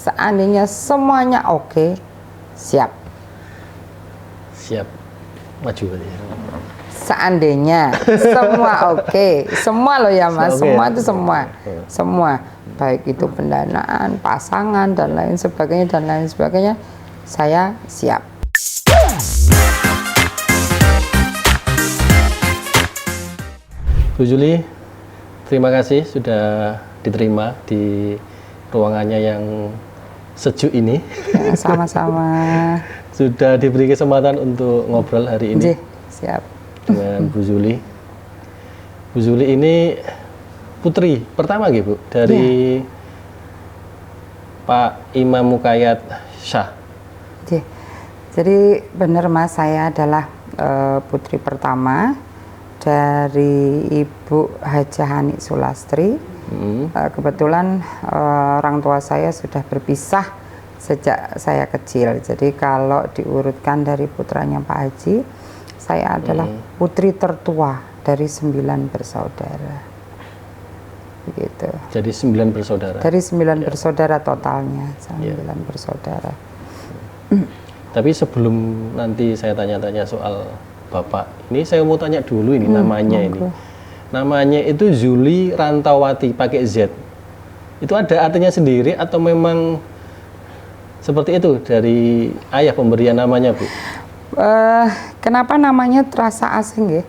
seandainya semuanya oke, siap. Siap maju berarti ya. Seandainya semua oke, semua loh ya Mas, semua itu semua, baik itu pendanaan, pasangan dan lain sebagainya, saya siap. Bu Juli, terima kasih sudah diterima di ruangannya yang sejuk ini. Ya, sama-sama. Sudah diberi kesempatan untuk ngobrol hari ini. Siap. Dengan Bu Juli. Bu Juli ini putri pertama gitu, Bu, dari Pak Imam Muqayyad Shah. Jadi benar Mas, saya adalah putri pertama dari Ibu Hajah Hanik Sulastri. Kebetulan orang tua saya sudah berpisah sejak saya kecil. Jadi kalau diurutkan dari putranya Pak Haji, saya adalah putri tertua dari 9 bersaudara. Begitu. Jadi 9 bersaudara. Dari 9 bersaudara totalnya, 9 bersaudara. Tapi sebelum nanti saya tanya-tanya soal Bapak, ini saya mau tanya dulu ini namanya ini. Namanya itu Zuli Rantawati pakai Z. Itu ada artinya sendiri atau memang seperti itu dari ayah pemberian namanya, Bu? Kenapa namanya terasa asing ya?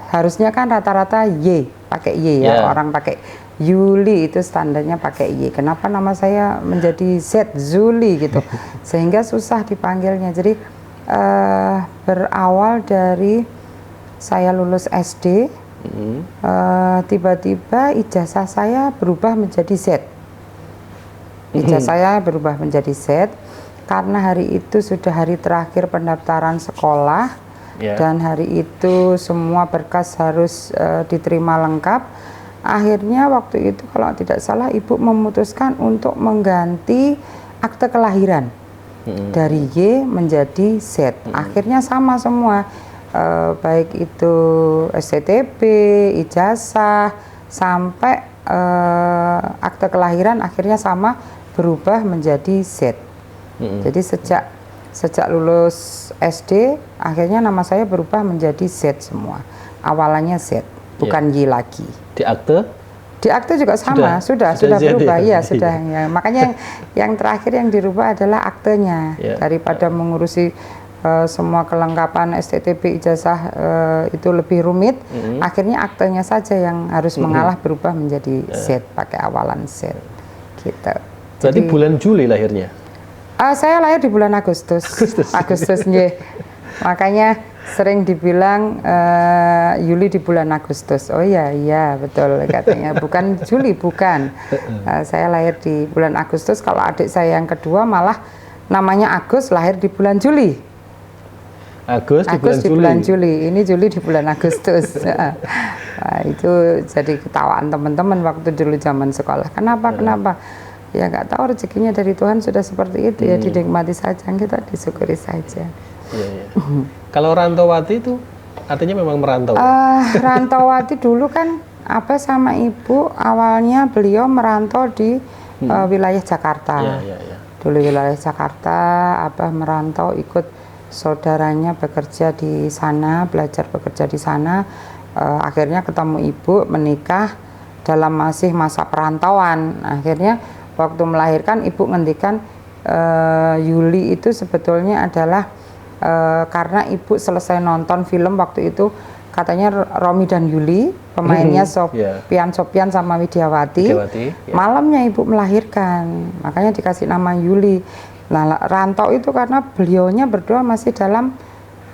Harusnya kan rata-rata Y, pakai Y ya, orang pakai Yuli itu standarnya pakai Y. Kenapa nama saya menjadi Z, Zuli gitu, sehingga susah dipanggilnya. Jadi berawal dari saya lulus SD, tiba-tiba ijazah saya berubah menjadi Z. Ijazah saya berubah menjadi Z karena hari itu sudah hari terakhir pendaftaran sekolah, dan hari itu semua berkas harus diterima lengkap. Akhirnya waktu itu kalau tidak salah ibu memutuskan untuk mengganti akte kelahiran dari Y menjadi Z. Akhirnya sama semua, baik itu STTP, ijazah, sampai akte kelahiran akhirnya sama, berubah menjadi Z. Jadi sejak lulus SD akhirnya nama saya berubah menjadi Z semua. Awalannya Z, bukan Y lagi. Di akte? Di akte juga sama, sudah berubah ya, sudah ya. Makanya yang terakhir yang dirubah adalah aktenya. Daripada mengurusi semua kelengkapan STTP, ijazah itu lebih rumit, akhirnya aktenya saja yang harus mengalah, berubah menjadi Z, pakai awalan Z gitu. Berarti bulan Juli lahirnya? Saya lahir di bulan Agustus. Agustus nih. Makanya sering dibilang Yuli di bulan Agustus. Oh iya betul katanya. Bukan Juli, bukan. Saya lahir di bulan Agustus. Kalau adik saya yang kedua malah namanya Agus, lahir di bulan Juli. Agus di bulan Juli. Ini Juli di bulan Agustus. Nah, itu jadi ketawaan teman-teman waktu dulu zaman sekolah. Kenapa? Ya nggak tahu, rezekinya dari Tuhan sudah seperti itu, ya dinikmati saja, kita disyukuri saja. Kalau Rantawati itu artinya memang merantau? Rantawati dulu kan Abah sama Ibu awalnya beliau merantau di wilayah Jakarta. Dulu wilayah Jakarta, Abah merantau ikut saudaranya bekerja di sana, belajar bekerja di sana. Akhirnya ketemu Ibu, menikah dalam masih masa perantauan. Akhirnya waktu melahirkan Ibu ngendikan Yuli itu sebetulnya adalah karena Ibu selesai nonton film waktu itu, katanya Romi dan Yuli, pemainnya Sofian sama Widiawati. Malamnya Ibu melahirkan, makanya dikasih nama Yuli. Nah, rantau itu karena beliaunya berdua masih dalam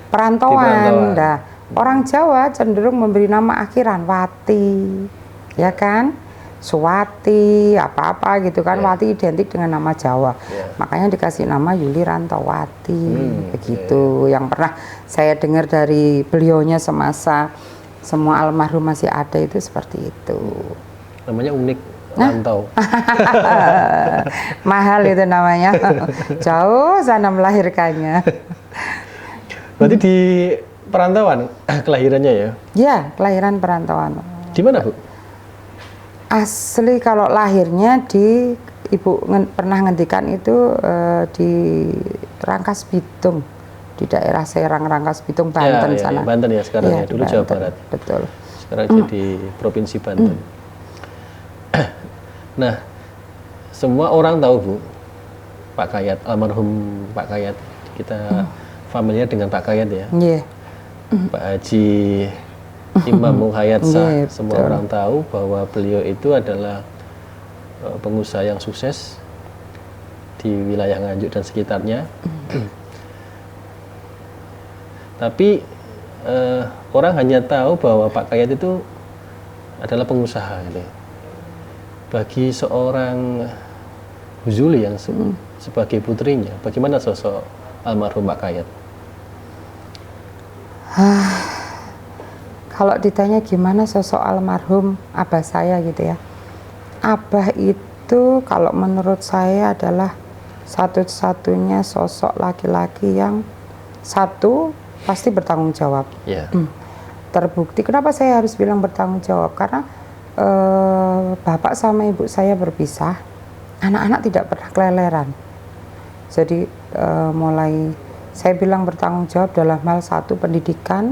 perantauan. Nah, orang Jawa cenderung memberi nama akhiran Wati, ya kan? Suwati, apa-apa gitu kan, Wati identik dengan nama Jawa, makanya dikasih nama Yuli Rantawati, begitu. Yang pernah saya dengar dari beliaunya semasa semua almarhum masih ada itu seperti itu. Namanya unik, Rantau. Mahal itu namanya, jauh sana melahirkannya. Berarti di perantauan kelahirannya ya? Ya, kelahiran perantauan. Di mana, Bu? Asli kalau lahirnya di Ibu pernah ngendikan itu di Rangkas Bitung, di daerah Serang, Rangkas Bitung, Banten sana. Banten ya sekarang ya, dulu Jawa Barat. Betul. Sekarang jadi Provinsi Banten. Nah, semua orang tahu Bu, Pak Kayat, almarhum Pak Kayat. Kita familiar dengan Pak Kayat ya. Yeah. Pak Haji Imam Muhayyad Shah. Semua orang tahu bahwa beliau itu adalah pengusaha yang sukses di wilayah Nganjuk dan sekitarnya. Tapi orang hanya tahu bahwa Pak Kayat itu adalah pengusaha gitu. Bagi seorang Bu Zuli yang sebagai putrinya, bagaimana sosok almarhum Pak Kayat? Kalau ditanya gimana sosok almarhum abah saya gitu ya, abah itu kalau menurut saya adalah satu-satunya sosok laki-laki yang satu pasti bertanggung jawab. Terbukti. Kenapa saya harus bilang bertanggung jawab? Karena bapak sama ibu saya berpisah, anak-anak tidak pernah keleleran. Jadi mulai saya bilang bertanggung jawab dalam hal satu pendidikan,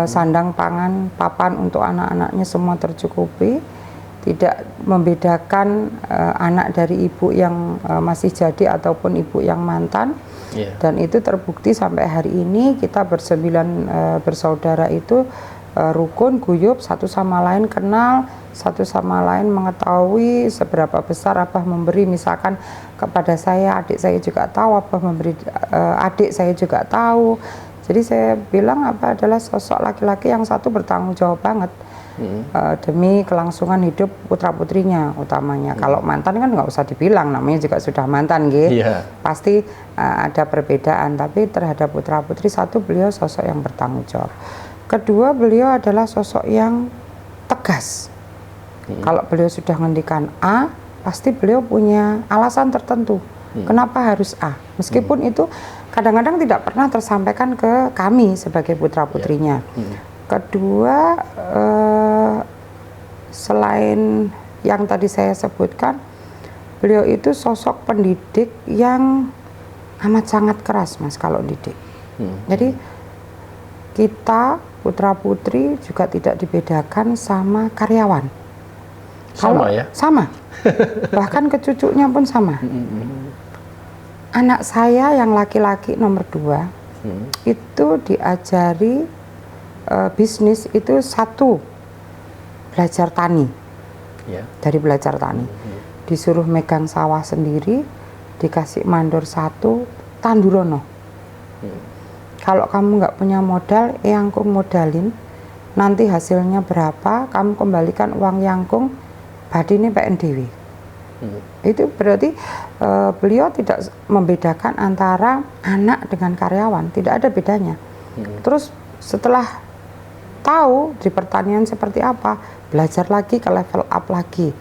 sandang pangan, papan untuk anak-anaknya semua tercukupi, tidak membedakan anak dari ibu yang masih jadi ataupun ibu yang mantan. Dan itu terbukti sampai hari ini kita bersembilan bersaudara itu rukun, guyup, satu sama lain kenal, satu sama lain mengetahui seberapa besar abah memberi, misalkan kepada saya, adik saya juga tahu, abah memberi adik saya juga tahu. Jadi saya bilang abah adalah sosok laki-laki yang satu bertanggung jawab banget demi kelangsungan hidup putra-putrinya utamanya. Kalau mantan kan nggak usah dibilang, namanya juga sudah mantan gitu. Pasti ada perbedaan, tapi terhadap putra-putri satu beliau sosok yang bertanggung jawab. Kedua, beliau adalah sosok yang tegas. Kalau beliau sudah ngendikan A, pasti beliau punya alasan tertentu. Kenapa harus A? Meskipun itu kadang-kadang tidak pernah tersampaikan ke kami sebagai putra-putrinya. Kedua, selain yang tadi saya sebutkan, beliau itu sosok pendidik yang amat sangat keras, Mas, kalau didik. Jadi kita putra-putri juga tidak dibedakan sama karyawan. Sama ya? Sama. Bahkan ke cucunya pun sama. Anak saya yang laki-laki nomor 2 itu diajari bisnis itu satu, belajar tani. Dari belajar tani. Disuruh megang sawah sendiri, dikasih mandor 1, tandurono. Kalau kamu nggak punya modal, yangkung modalin, nanti hasilnya berapa, kamu kembalikan uang yangkung, badine PNDW. Itu berarti beliau tidak membedakan antara anak dengan karyawan, tidak ada bedanya. Terus setelah tahu di pertanian seperti apa, belajar lagi ke level up lagi.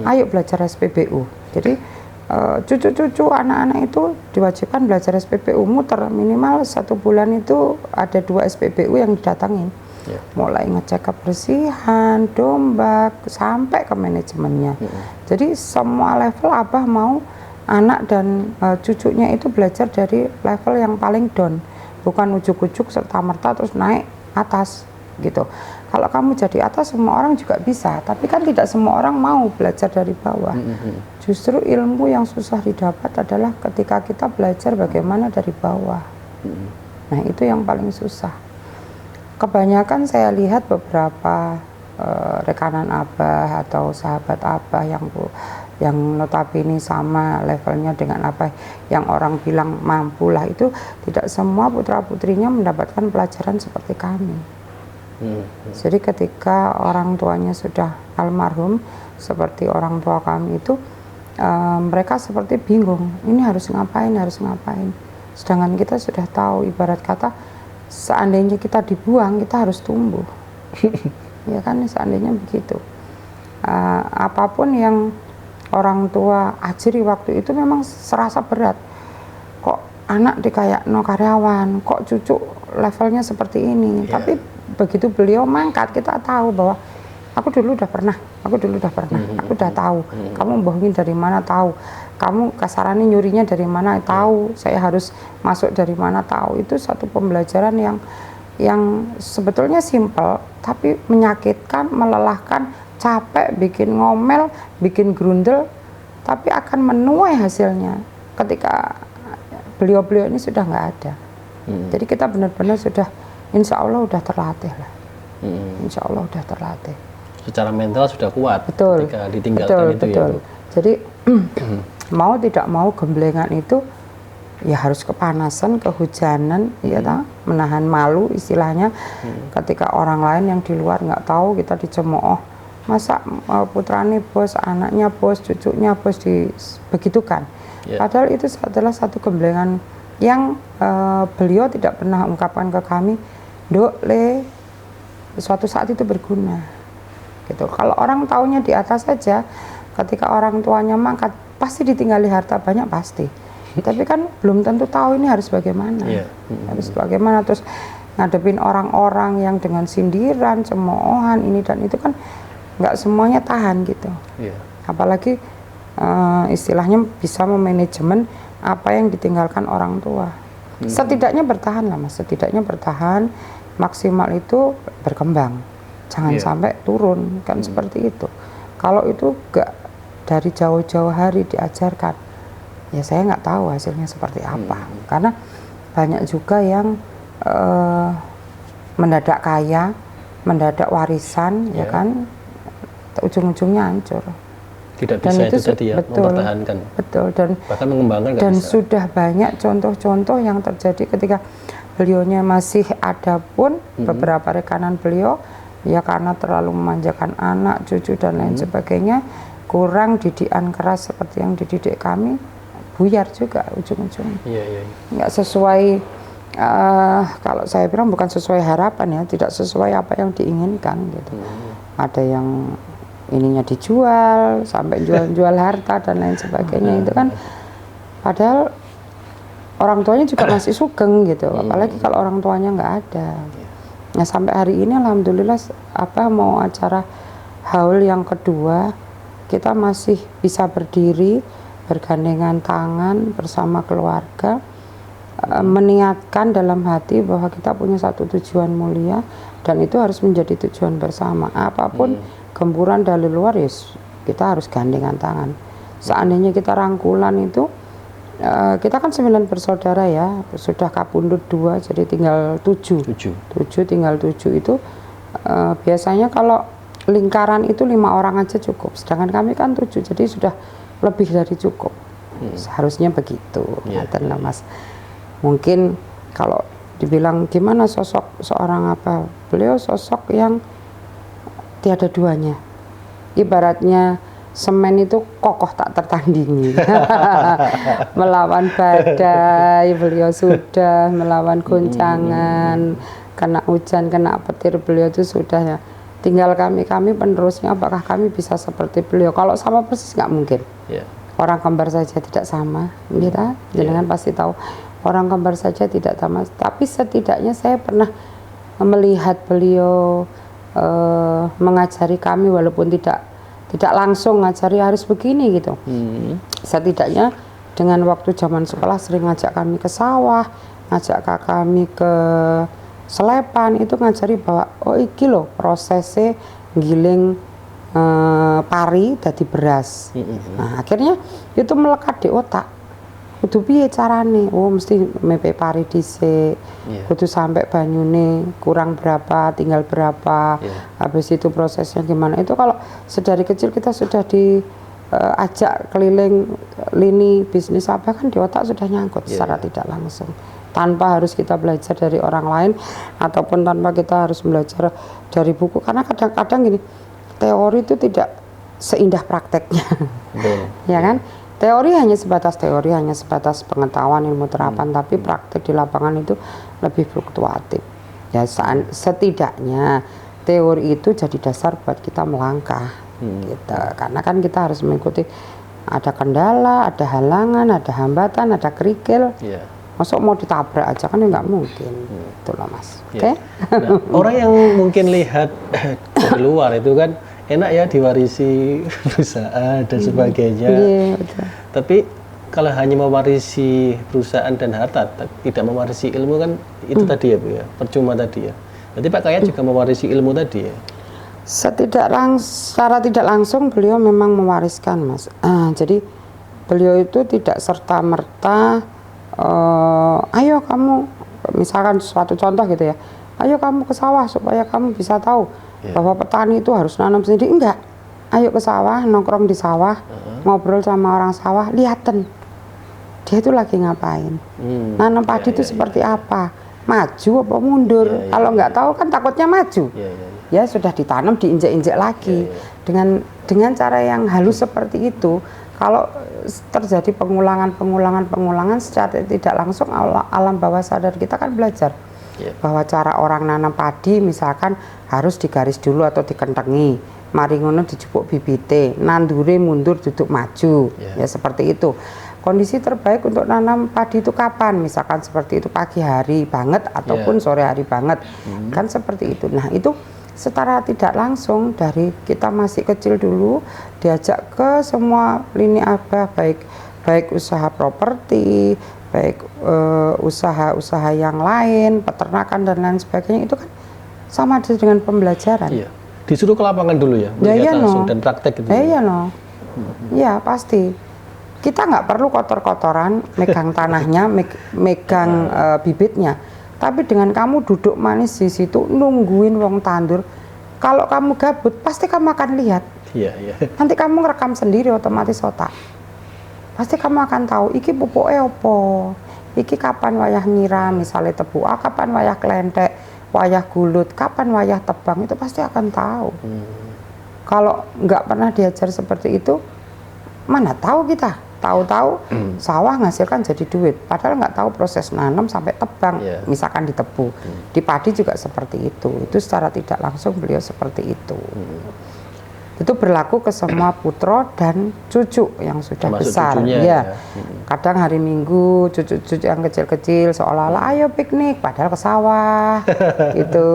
Ayo belajar SPBU. Jadi cucu-cucu anak-anak itu diwajibkan belajar SPBU, muter minimal 1 bulan itu ada 2 SPBU yang didatangin. Mulai ngecek kebersihan, domba, sampai ke manajemennya. Jadi semua level abah mau anak dan cucunya itu belajar dari level yang paling down, bukan ujuk-ujuk serta merta terus naik atas gitu. Kalau kamu jadi atas, semua orang juga bisa, tapi kan tidak semua orang mau belajar dari bawah. Justru ilmu yang susah didapat adalah ketika kita belajar bagaimana dari bawah. Nah, itu yang paling susah. Kebanyakan saya lihat beberapa rekanan abah atau sahabat abah yang notabene sama levelnya dengan apa yang orang bilang mampu lah, itu tidak semua putra-putrinya mendapatkan pelajaran seperti kami. Jadi ketika orang tuanya sudah almarhum seperti orang tua kami itu, mereka seperti bingung, ini harus ngapain, sedangkan kita sudah tahu, ibarat kata seandainya kita dibuang, kita harus tumbuh. Ya kan, seandainya begitu. Apapun yang orang tua ajari waktu itu memang serasa berat. Kok anak dikayakno karyawan, kok cucu levelnya seperti ini. Tapi begitu beliau mangkat, kita tahu bahwa aku dulu udah pernah, aku udah tahu, kamu bohongin dari mana tahu, kamu kasarannya nyurinya dari mana tahu, saya harus masuk dari mana tahu. Itu satu pembelajaran yang sebetulnya simpel tapi menyakitkan, melelahkan, capek, bikin ngomel, bikin grundel, tapi akan menuai hasilnya ketika beliau-beliau ini sudah nggak ada. Jadi kita benar-benar sudah, insya Allah udah terlatih lah. Insya Allah udah terlatih. Secara mental sudah kuat. Betul. Ketika ditinggalkan itu. Betul. Ya, jadi mau tidak mau gemblengan itu ya harus kepanasan, kehujanan, ya menahan malu istilahnya. Ketika orang lain yang di luar nggak tahu kita dicemooh, masa putrane bos, anaknya bos, cucunya bos begitukan. Padahal itu adalah satu gemblengan yang beliau tidak pernah ungkapkan ke kami, Dok, Le, suatu saat itu berguna. Gitu. Kalau orang taunya di atas saja, ketika orang tuanya mangkat, pasti ditinggali harta banyak pasti. Tapi kan belum tentu tahu ini harus bagaimana. Harus bagaimana, terus ngadepin orang-orang yang dengan sindiran, cemoohan, ini dan itu kan nggak semuanya tahan gitu. Apalagi istilahnya bisa memanajemen apa yang ditinggalkan orang tua. Setidaknya bertahan lah Mas, setidaknya bertahan, maksimal itu berkembang, jangan sampai turun kan seperti itu. Kalau itu nggak dari jauh-jauh hari diajarkan, ya saya nggak tahu hasilnya seperti apa. Karena banyak juga yang mendadak kaya, mendadak warisan, ya kan, ujung-ujungnya hancur. Tidak bisa itu tadi ya, mempertahankan. Betul, dan bahkan mengembangkan nggak dan bisa. Sudah banyak contoh-contoh yang terjadi ketika beliaunya masih ada pun beberapa rekanan beliau ya karena terlalu memanjakan anak, cucu dan lain sebagainya, kurang didikan keras seperti yang dididik kami, buyar juga ujung-ujungnya. Nggak sesuai, kalau saya bilang bukan sesuai harapan ya, tidak sesuai apa yang diinginkan gitu. Ada yang ininya dijual sampai jual harta dan lain sebagainya, itu kan padahal orang tuanya juga masih sugeng gitu, apalagi kalau orang tuanya nggak ada. Nah sampai hari ini alhamdulillah mau acara haul yang kedua kita masih bisa berdiri bergandengan tangan bersama keluarga, meniatkan dalam hati bahwa kita punya satu tujuan mulia dan itu harus menjadi tujuan bersama. Apapun gempuran dari luar, yes, kita harus gandengan tangan. Seandainya kita rangkulan itu, kita kan 9 bersaudara ya, sudah kapundut 2, jadi tinggal 7 tinggal 7 itu biasanya kalau lingkaran itu 5 orang aja cukup, sedangkan kami kan 7, jadi sudah lebih dari cukup. Seharusnya begitu. Mas, mungkin kalau dibilang gimana sosok seorang apa, beliau sosok yang tiada duanya. Ibaratnya semen itu kokoh tak tertandingi. Melawan badai beliau sudah, melawan goncangan, kena hujan, kena petir beliau itu sudah ya. Tinggal kami penerusnya, apakah kami bisa seperti beliau? Kalau sama persis nggak mungkin. Orang kembar saja tidak sama, kita jenengan pasti tahu. Orang kembar saja tidak sama, tapi setidaknya saya pernah melihat beliau mengajari kami, walaupun tidak langsung ngajari harus begini gitu. Setidaknya dengan waktu zaman sekolah sering ngajak kami ke sawah, ngajak kami ke selepan, itu ngajari bahwa oh iki loh prosesnya giling pari dadi beras. Nah akhirnya itu melekat di otak. Kudu piye carane? Oh mesti mepe pari dhisik. Kudu sampai banyune kurang berapa, tinggal berapa. Habis itu prosesnya gimana? Itu kalau sedari kecil kita sudah diajak keliling lini bisnis apa, kan di otak sudah nyangkut secara tidak langsung. Tanpa harus kita belajar dari orang lain ataupun tanpa kita harus belajar dari buku, karena kadang-kadang gini, teori itu tidak seindah prakteknya. Ya kan? Teori hanya sebatas teori, hanya sebatas pengetahuan, ilmu terapan, tapi praktek di lapangan itu lebih fluktuatif. Ya setidaknya teori itu jadi dasar buat kita melangkah, gitu. Karena kan kita harus mengikuti, ada kendala, ada halangan, ada hambatan, ada kerikil. Masuk mau ditabrak aja kan nggak mungkin, itulah Mas. Oke? Nah, orang yang mungkin lihat dari luar itu kan enak ya diwarisi perusahaan dan sebagainya. Betul. Tapi kalau hanya mewarisi perusahaan dan harta, tidak mewarisi ilmu kan itu tadi ya Bu ya, percuma tadi ya. Berarti Pak Kayat juga mewarisi ilmu tadi ya. Secara tidak langsung beliau memang mewariskan, Mas. Jadi beliau itu tidak serta merta ayo kamu, misalkan suatu contoh gitu ya, ayo kamu ke sawah supaya kamu bisa tahu bahwa petani itu harus nanam sendiri. Enggak, ayo ke sawah, nongkrong di sawah, ngobrol sama orang sawah, lihatin dia itu lagi ngapain, nanam padi itu seperti apa, maju apa mundur. Kalau nggak tahu kan takutnya maju. Ya sudah ditanam, diinjek-injek lagi. Dengan cara yang halus seperti itu, kalau terjadi pengulangan secara tidak langsung, alam bawah sadar kita kan belajar bahwa cara orang nanam padi misalkan harus digaris dulu atau dikentengi, mari ngono dijupuk bibite, nandure mundur duduk maju, ya seperti itu. Kondisi terbaik untuk nanam padi itu kapan? Misalkan seperti itu pagi hari banget ataupun sore hari banget, kan seperti itu. Nah itu secara tidak langsung dari kita masih kecil dulu diajak ke semua lini abah, baik usaha properti, baik usaha-usaha yang lain, peternakan dan lain sebagainya, itu kan sama dengan pembelajaran. Disuruh ke lapangan dulu ya, melihat langsung dan praktek gitu. Ya pasti. Kita nggak perlu kotor-kotoran, megang tanahnya, megang bibitnya. Tapi dengan kamu duduk manis di situ, nungguin wong tandur, kalau kamu gabut, pasti kamu akan lihat. Nanti kamu ngerekam sendiri otomatis otak. Pasti kamu akan tahu, iki pupuknya opo, iki kapan wayah nyiram, misalnya tebu, kapan wayah kelentek, wayah gulut, kapan wayah tebang, itu pasti akan tahu. Kalau nggak pernah diajar seperti itu, mana tahu kita. Tahu-tahu sawah ngasilkan jadi duit, padahal nggak tahu proses nanam sampai tebang, misalkan di tebu. Di padi juga seperti itu secara tidak langsung beliau seperti itu. Itu berlaku ke semua putra dan cucu yang sudah besar. Kadang hari Minggu cucu-cucu yang kecil-kecil seolah-olah ayo piknik, padahal ke sawah gitu.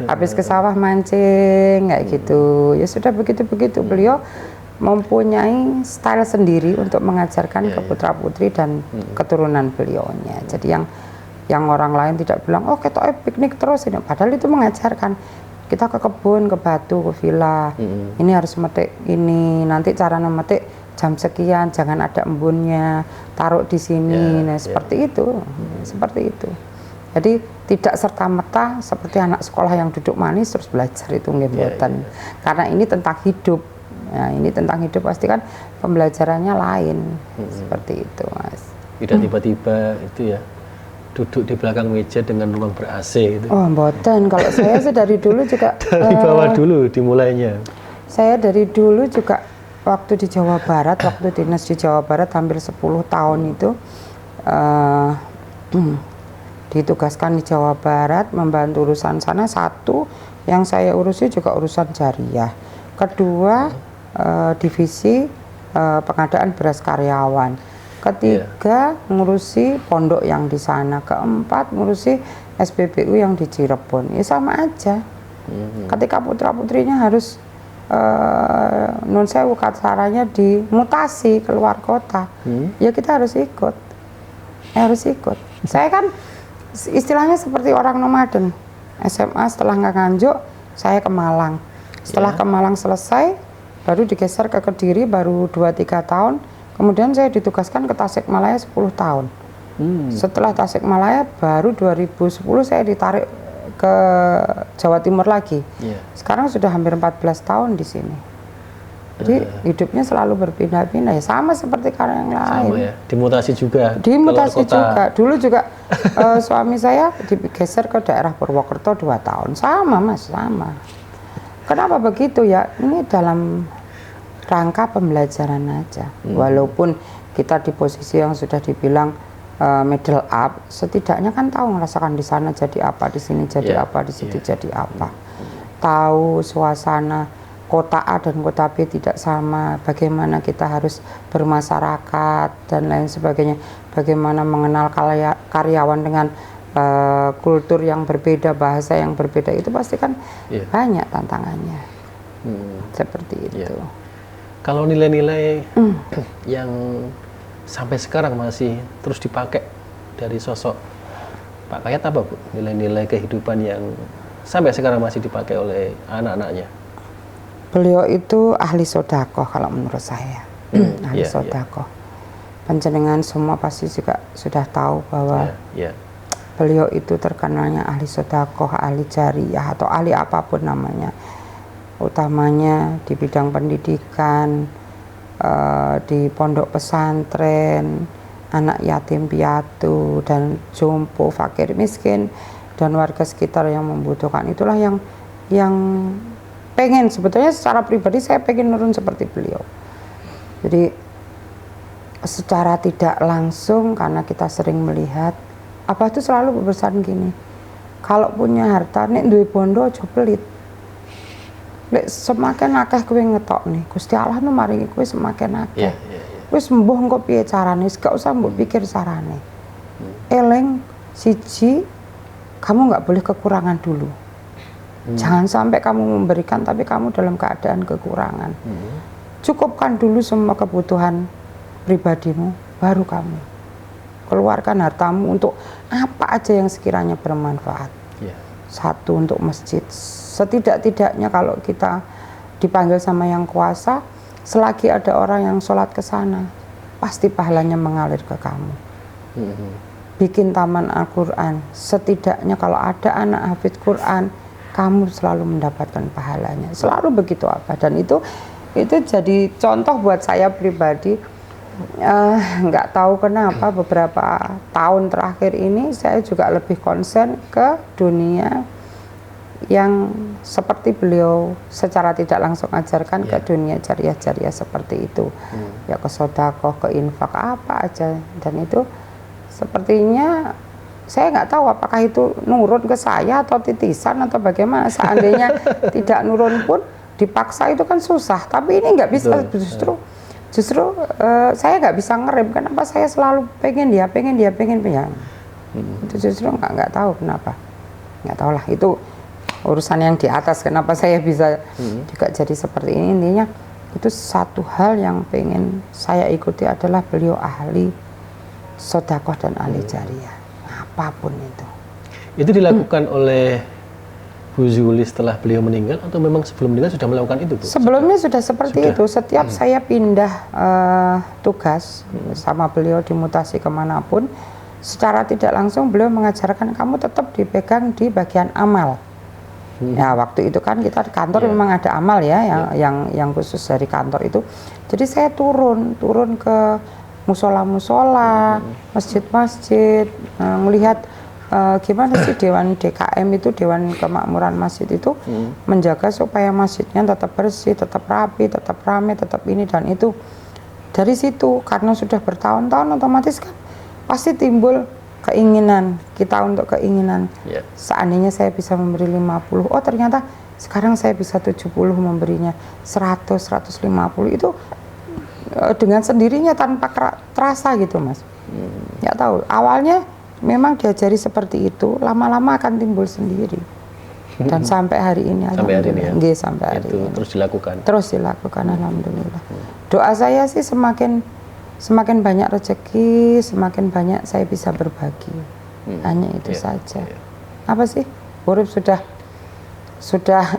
Habis ke sawah mancing kayak gitu. Ya sudah begitu-begitu, beliau mempunyai style sendiri untuk mengajarkan ke putra-putri dan keturunan beliaunya. Jadi yang orang lain tidak bilang, oh kita piknik terus ini, padahal itu mengajarkan. Kita ke kebun, ke batu, ke villa, ini harus metik ini, nanti cara memetik jam sekian, jangan ada embunnya, taruh di sini, seperti itu, seperti itu. Jadi tidak serta-merta seperti anak sekolah yang duduk manis terus belajar itu ngebutan, karena ini tentang hidup. Nah, ini tentang hidup pasti kan pembelajarannya lain, seperti itu, Mas. Tidak tiba-tiba itu ya duduk di belakang meja dengan ruang ber-AC gitu. Oh, mboten. Kalau saya sih dari dulu juga dari bawah dulu dimulainya. Saya dari dulu juga waktu di Jawa Barat, waktu dinas di Jawa Barat hampir 10 tahun itu ditugaskan di Jawa Barat membantu urusan sana. Satu yang saya urusi juga urusan jariah. Kedua divisi pengadaan beras karyawan. Ketiga ngurusi pondok yang di sana. Keempat ngurusi SPBU yang di Cirebon. Ya sama aja. Ketika putra-putrinya harus nun sewu kasaranya dimutasi keluar kota, ya kita harus ikut. Saya kan istilahnya seperti orang nomaden. SMA setelah Nganjuk, saya ke Malang. Setelah ke Malang selesai, baru digeser ke Kediri baru 2-3 tahun, kemudian saya ditugaskan ke Tasikmalaya 10 tahun. Setelah Tasikmalaya baru 2010 saya ditarik ke Jawa Timur lagi. Sekarang sudah hampir 14 tahun di sini. Jadi hidupnya selalu berpindah-pindah, ya sama seperti karya yang lain. Sama ya, dimutasi juga. Dimutasi juga. Dulu juga suami saya digeser ke daerah Purwokerto 2 tahun. Sama Mas, sama. Kenapa begitu ya? Ini dalam rangka pembelajaran aja. Walaupun kita di posisi yang sudah dibilang middle up, setidaknya kan tahu merasakan di sana jadi apa, di sini jadi apa, di situ jadi apa. Tahu suasana kota A dan kota B tidak sama, bagaimana kita harus bermasyarakat dan lain sebagainya. Bagaimana mengenal karyawan dengan kultur yang berbeda, bahasa yang berbeda, itu pasti kan banyak tantangannya. Seperti itu. Kalau nilai-nilai yang sampai sekarang masih terus dipakai dari sosok Pak Kayat apa, Bu? Nilai-nilai kehidupan yang sampai sekarang masih dipakai oleh anak-anaknya? Beliau itu ahli sodakoh kalau menurut saya. Ahli sodakoh. Panjenengan semua pasti juga sudah tahu bahwa beliau itu terkenalnya ahli sodakoh, ahli jariyah, atau ahli apapun namanya. Utamanya di bidang pendidikan, di pondok pesantren, anak yatim piatu, dan jompo, fakir miskin, dan warga sekitar yang membutuhkan. Itulah yang pengen, sebetulnya secara pribadi saya pengen nurun seperti beliau. Jadi secara tidak langsung, karena kita sering melihat, apa itu selalu berpesan gini, kalau punya harta nek duwe bondo aja pelit. Lek semakin akeh kowe ngetok nih, Gusti Allah nu maringi kowe semakin akeh. Wis mbuh engko piye carane, gak usah mbok pikir carane. Eleng siji, kamu nggak boleh kekurangan dulu. Jangan sampai kamu memberikan tapi kamu dalam keadaan kekurangan. Cukupkan dulu semua kebutuhan pribadimu, baru kamu keluarkan hartamu untuk apa aja yang sekiranya bermanfaat. Satu, untuk masjid. Setidak-tidaknya kalau kita dipanggil sama yang kuasa, selagi ada orang yang sholat ke sana, pasti pahalanya mengalir ke kamu. Bikin taman Al-Quran, setidaknya kalau ada anak hafid Quran, kamu selalu mendapatkan pahalanya. Selalu begitu apa. Dan itu jadi contoh buat saya pribadi. Nggak tahu kenapa beberapa tahun terakhir ini saya juga lebih konsen ke dunia yang seperti beliau secara tidak langsung ajarkan, ke dunia jariah-jariah seperti itu. Ya, ke sodakoh, ke infak, apa aja. Dan itu sepertinya saya nggak tahu apakah itu nurun ke saya atau titisan atau bagaimana. Seandainya tidak nurun pun dipaksa itu kan susah. Tapi ini nggak bisa. Justru saya nggak bisa ngerem. Kenapa saya selalu pengen dia. Itu justru nggak tahu kenapa. Nggak tahu lah, itu urusan yang di atas. Kenapa saya bisa juga jadi seperti ini. Intinya itu satu hal yang pengen saya ikuti adalah beliau ahli sodakoh dan ahli jariyah. Apapun itu. Itu dilakukan oleh Bu Zuli setelah beliau meninggal atau memang sebelum meninggal sudah melakukan itu, Bu? Sebelumnya sudah seperti itu. Setiap saya pindah tugas sama beliau, dimutasi kemanapun, secara tidak langsung beliau mengajarkan kamu tetap dipegang di bagian amal. Ya, waktu itu kan kita di kantor memang ada amal ya, yang khusus dari kantor itu. Jadi saya turun ke musola-musola, masjid-masjid, melihat gimana sih Dewan DKM itu, Dewan Kemakmuran Masjid itu menjaga supaya masjidnya tetap bersih, tetap rapi, tetap ramai, tetap ini dan itu. Dari situ, karena sudah bertahun-tahun, otomatis kan pasti timbul keinginan kita untuk keinginan. Seandainya saya bisa memberi 50, oh ternyata sekarang saya bisa 70 memberinya, 100, 150, itu dengan sendirinya tanpa terasa gitu, Mas. Nggak tahu, awalnya memang diajari seperti itu, lama-lama akan timbul sendiri. Dan sampai hari ini, alhamdulillah. Sampai hari ini. Terus dilakukan. Terus dilakukan, alhamdulillah. Doa saya sih semakin banyak rezeki, semakin banyak saya bisa berbagi. Hanya itu saja. Apa sih? Urip sudah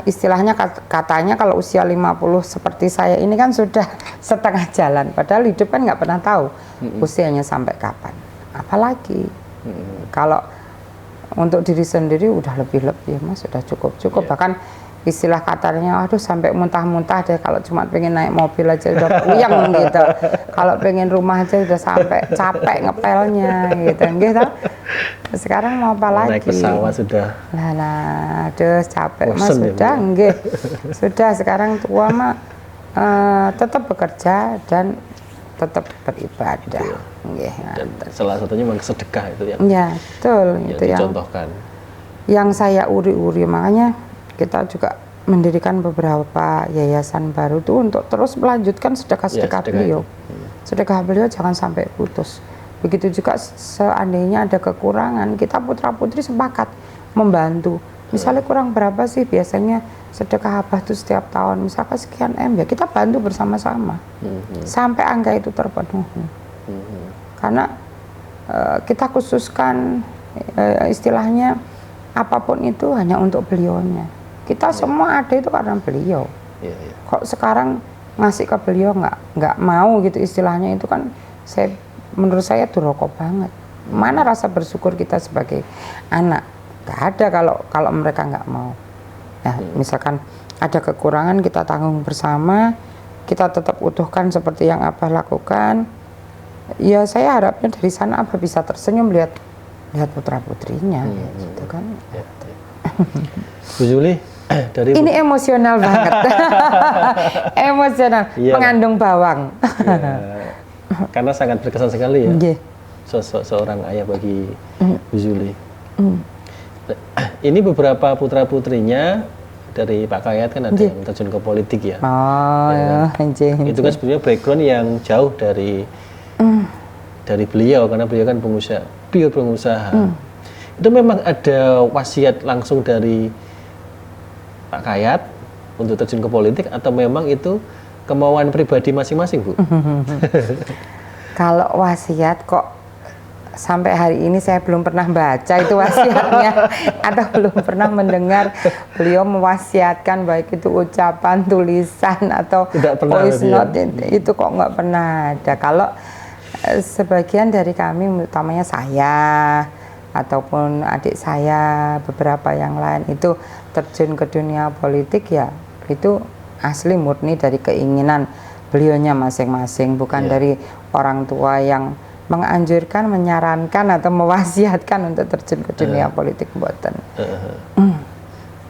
istilahnya katanya kalau usia 50 seperti saya ini kan sudah setengah jalan. Padahal hidup kan nggak pernah tahu usianya sampai kapan. Apalagi kalau untuk diri sendiri udah lebih-lebih, Mas, sudah cukup. Bahkan istilah katanya, aduh sampai muntah-muntah deh kalau cuma pengen naik mobil aja udah puyeng gitu. Kalau pengen rumah aja udah sampai capek ngepelnya gitu. Sekarang mau apa lagi? Naik pesawat sudah. Aduh capek, Mas, sudah nggih. Sudah, sekarang tua mah tetap bekerja dan tetap beribadah. Dan salah satunya memang sedekah itu yang betul, itu yang dicontohkan. Yang saya uri-uri, makanya kita juga mendirikan beberapa yayasan baru itu untuk terus melanjutkan sedekah-sedekah beliau. Sedekah beliau jangan sampai putus. Begitu juga seandainya ada kekurangan, kita putra-putri sepakat membantu. Misalnya kurang berapa sih biasanya sedekah habah itu setiap tahun, misalkan sekian M, ya kita bantu bersama-sama sampai angka itu terpenuhi. Karena kita khususkan istilahnya apapun itu hanya untuk beliaunya. Kita semua ada itu karena beliau. Kok sekarang ngasih ke beliau nggak mau gitu istilahnya, itu kan menurut saya durhaka banget. Mana rasa bersyukur kita sebagai anak? Nggak ada kalau mereka nggak mau. Nah, misalkan ada kekurangan kita tanggung bersama, kita tetap utuhkan seperti yang Abah lakukan. Ya saya harapnya dari sana Abah bisa tersenyum lihat putra putrinya, gitu kan. Bu Zuli, dari ini emosional banget, emosional, mengandung bawang. Karena sangat berkesan sekali ya, sosok seorang ayah bagi Bu Zuli. Ini beberapa putra putrinya dari Pak Kayat kan ada yang terjun ke politik ya. Itu kan sebenarnya background yang jauh dari beliau, karena beliau kan pure pengusaha. Itu memang ada wasiat langsung dari Pak Kayat untuk terjun ke politik, atau memang itu kemauan pribadi masing-masing, Bu? Kalau wasiat kok sampai hari ini saya belum pernah baca itu wasiatnya atau belum pernah mendengar beliau mewasiatkan, baik itu ucapan, tulisan atau voice note, itu kok nggak pernah ada. Kalau sebagian dari kami, utamanya saya ataupun adik saya, beberapa yang lain itu terjun ke dunia politik, ya itu asli murni dari keinginan beliaunya masing-masing, bukan dari orang tua yang menganjurkan, menyarankan atau mewasiatkan untuk terjun ke dunia politik, mboten.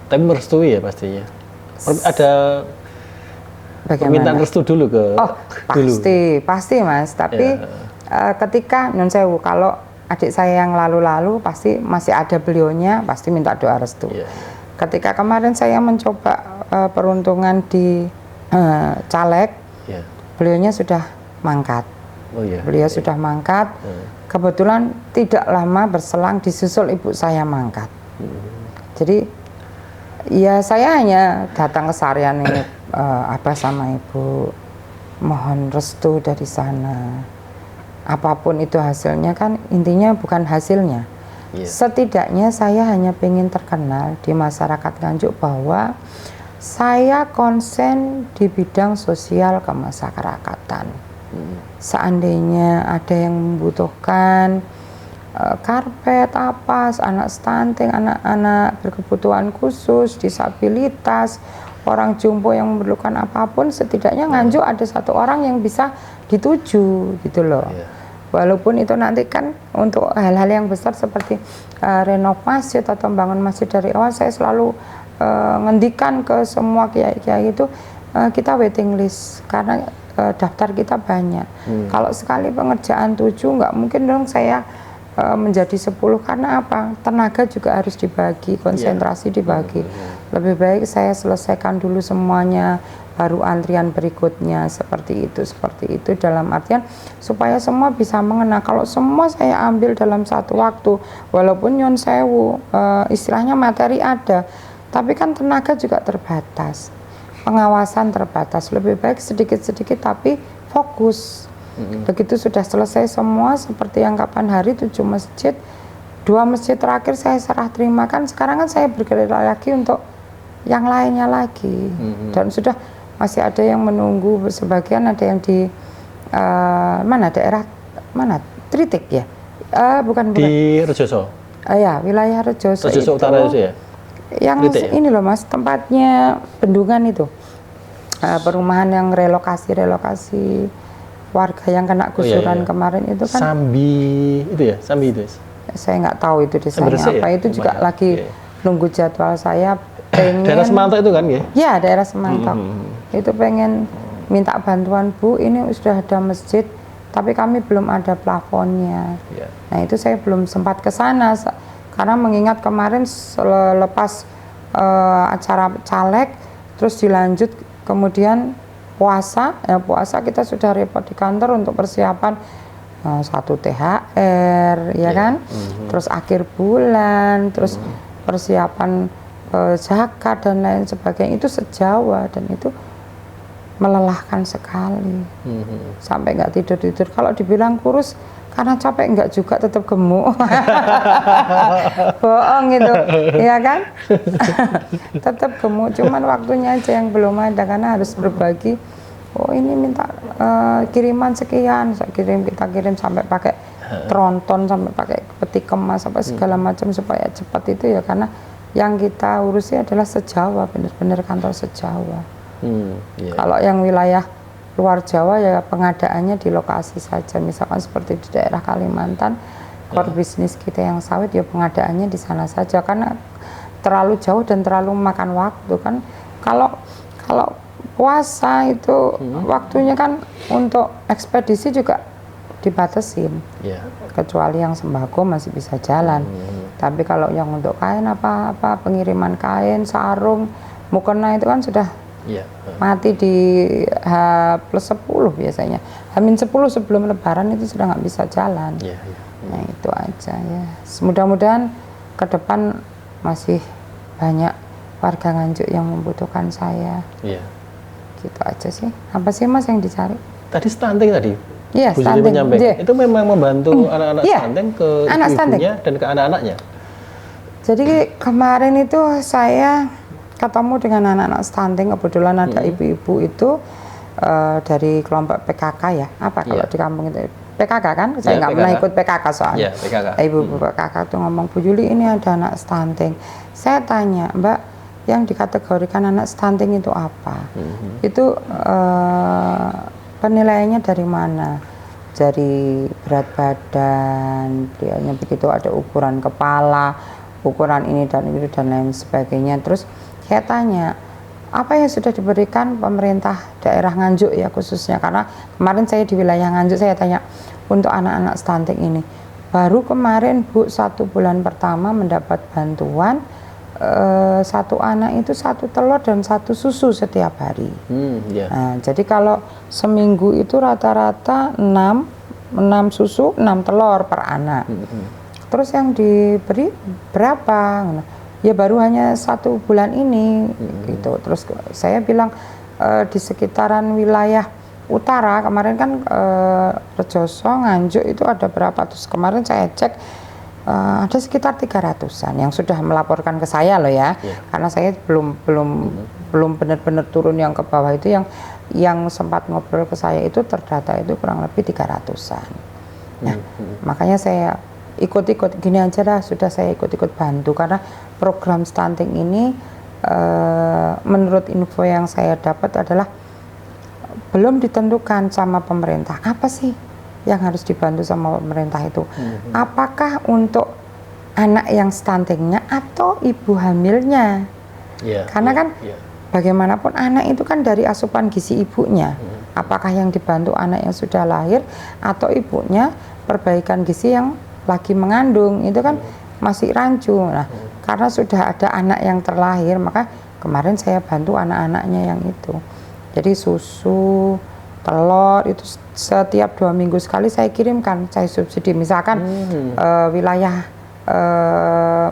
Tapi merestui ya pastinya. Ada permintaan restu dulu ke? Oh, pasti Mas. Tapi ketika nun sewu, kalau adik saya yang lalu-lalu pasti masih ada beliaunya, pasti minta doa restu. Ketika kemarin saya mencoba peruntungan di caleg, beliaunya sudah mangkat. Beliau sudah mangkat. Kebetulan tidak lama berselang disusul ibu saya mangkat. Jadi ya saya hanya datang ke Sarian ini, Abah sama ibu mohon restu dari sana. Apapun itu hasilnya, kan intinya bukan hasilnya. Setidaknya saya hanya ingin terkenal di masyarakat Nganjuk bahwa saya konsen di bidang sosial kemasyarakatan. Seandainya ada yang membutuhkan karpet, anak stunting, anak-anak berkebutuhan khusus, disabilitas, orang jompo yang memerlukan apapun, setidaknya Nganjuk ada satu orang yang bisa dituju gitu loh. Walaupun itu nanti kan untuk hal-hal yang besar seperti renov masjid atau bangun masjid dari awal, saya selalu ngendikan ke semua kiai-kiai itu, kita waiting list karena daftar kita banyak. Kalau sekali pengerjaan 7 nggak mungkin dong saya menjadi 10, karena apa? Tenaga juga harus dibagi, konsentrasi dibagi. Lebih baik saya selesaikan dulu semuanya, baru antrian berikutnya, seperti itu dalam artian supaya semua bisa mengena. Kalau semua saya ambil dalam satu waktu, walaupun nyon sewu istilahnya materi ada, tapi kan tenaga juga terbatas, pengawasan terbatas. Lebih baik sedikit-sedikit tapi fokus. Begitu sudah selesai semua, seperti yang kapan hari 7 masjid, 2 masjid terakhir saya serah terimakan. Sekarang kan saya bergerak lagi untuk yang lainnya lagi. Dan sudah masih ada yang menunggu, sebagian ada yang di daerah mana? Tritik ya? Bukan. Di Rejoso. Ya, wilayah Rejoso. Rejoso Utara itu ya? Yang Tritik, ini loh Mas, tempatnya bendungan itu. Perumahan yang relokasi warga yang kena gusuran kemarin itu kan. Sambi itu ya? Sambi itu. Saya nggak tahu itu desanya apa ya? Itu juga lagi nunggu jadwal saya. Daerah Semantau itu kan ya? Ya, daerah Semantau. Itu pengen minta bantuan, Bu, ini sudah ada masjid tapi kami belum ada plafonnya. Nah itu saya belum sempat ke sana karena mengingat kemarin selepas acara caleg terus dilanjut kemudian puasa kita sudah repot di kantor untuk persiapan satu THR, ya kan? Terus akhir bulan, terus persiapan zakat dan lain sebagainya, itu sejawa dan itu melelahkan sekali. Sampai nggak tidur-tidur. Kalau dibilang kurus karena capek, enggak juga, tetap gemuk. Bohong gitu, ya kan? Tetap gemuk, cuman waktunya aja yang belum ada karena harus berbagi. Oh ini minta kiriman sekian, kita kirim sampai pakai tronton, sampai pakai peti kemas, sampai segala macam supaya cepat itu ya, karena yang kita urusi adalah sejawa, benar-benar kantor sejawa. Kalau yang wilayah luar Jawa ya pengadaannya di lokasi saja, misalkan seperti di daerah Kalimantan, core bisnis kita yang sawit ya pengadaannya di sana saja, karena terlalu jauh dan terlalu memakan waktu kan. Kalau puasa itu waktunya kan untuk ekspedisi juga dibatasin, kecuali yang sembako masih bisa jalan. Tapi kalau yang untuk kain apa pengiriman kain, sarung, mukena itu kan sudah mati di H+10 biasanya. H-10 sebelum Lebaran itu sudah nggak bisa jalan. Nah itu aja ya. Mudah-mudahan ke depan masih banyak warga Nganjuk yang membutuhkan saya. Gitu aja sih. Apa sih Mas yang dicari? Tadi stunting tadi. Iya, Bu stunting. Itu memang membantu anak-anak stunting ke ibunya dan ke anak-anaknya. Jadi kemarin itu saya ketemu dengan anak-anak stunting, kebetulan ada ibu-ibu itu dari kelompok PKK ya. Apa kalau di kampung itu? PKK kan? Saya nggak pernah ikut PKK soalnya. PKK. Ibu-ibu PKK itu ngomong, Bu Juli ini ada anak stunting. Saya tanya, Mbak, yang dikategorikan anak stunting itu apa? Itu penilaiannya dari mana? Dari berat badan, dianya begitu, ada ukuran kepala, ukuran ini dan itu dan lain sebagainya. Terus saya tanya, apa yang sudah diberikan pemerintah daerah Nganjuk ya khususnya, karena kemarin saya di wilayah Nganjuk, saya tanya untuk anak-anak stunting ini. Baru kemarin Bu 1 bulan pertama mendapat bantuan, satu anak itu 1 telur dan 1 susu setiap hari. Nah, jadi kalau seminggu itu rata-rata 6 susu 6 telur per anak. Terus yang diberi berapa? Ya baru hanya 1 bulan ini gitu. Terus saya bilang di sekitaran wilayah utara kemarin kan Rejoso, Nganjuk itu ada berapa? Terus kemarin saya cek ada sekitar 300-an yang sudah melaporkan ke saya loh ya. Karena saya belum benar-benar turun yang ke bawah itu, yang sempat ngobrol ke saya itu terdata itu kurang lebih 300-an. Nah, makanya saya ikut-ikut gini aja dah, sudah saya ikut-ikut bantu karena program stunting ini menurut info yang saya dapat adalah belum ditentukan sama pemerintah. Apa sih yang harus dibantu sama pemerintah itu? Apakah untuk anak yang stuntingnya atau ibu hamilnya? Karena kan bagaimanapun anak itu kan dari asupan gizi ibunya. Apakah yang dibantu anak yang sudah lahir atau ibunya perbaikan gizi yang lagi mengandung, itu kan masih rancu. Nah, karena sudah ada anak yang terlahir, maka kemarin saya bantu anak-anaknya yang itu. Jadi susu, telur itu setiap 2 minggu sekali saya kirimkan, saya subsidi. Misalkan wilayah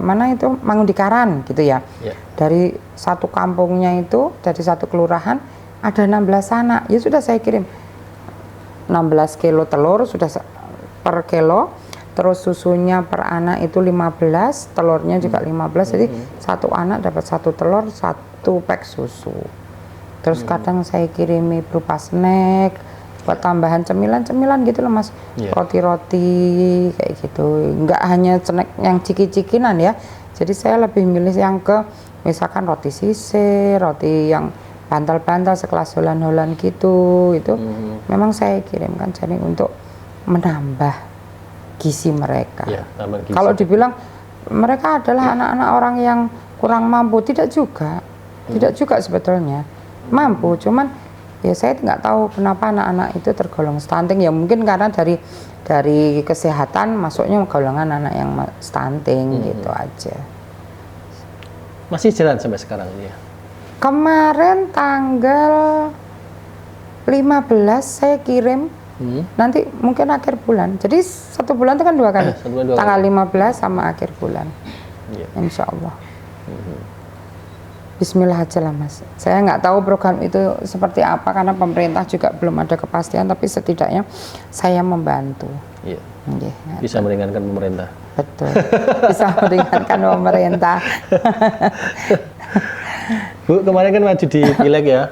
mana itu Mangundikaran gitu ya. Dari satu kampungnya itu, dari satu kelurahan ada 16 anak, ya sudah saya kirim 16 kilo telur sudah per kilo, terus susunya per anak itu 15, telurnya juga 15, jadi satu anak dapat 1 telur, 1 pack susu. Terus kadang saya kirimi berupa snack, buat tambahan cemilan-cemilan gitu loh Mas, roti-roti kayak gitu, nggak hanya snack yang ciki-cikinan ya. Jadi saya lebih milih yang ke misalkan roti sisir, roti yang bantal-bantal sekelas Holland-Holland gitu, itu memang saya kirimkan jadi untuk menambah gizi mereka. Kalau dibilang mereka adalah anak-anak orang yang kurang mampu, tidak juga sebetulnya mampu, cuman ya saya nggak tahu kenapa anak-anak itu tergolong stunting, ya mungkin karena dari kesehatan masuknya golongan anak yang stunting gitu aja. Masih jalan sampai sekarang ya? Kemarin tanggal 15 saya kirim nanti mungkin akhir bulan. Jadi 1 bulan itu kan 2 kali. Tanggal 15 sama akhir bulan. Insya Allah. Bismillah aja lah Mas. Saya nggak tahu program itu seperti apa karena pemerintah juga belum ada kepastian, tapi setidaknya saya membantu. Iya. Bisa meringankan pemerintah. Betul. Bisa meringankan pemerintah. Bu, kemarin kan maju di pileg ya.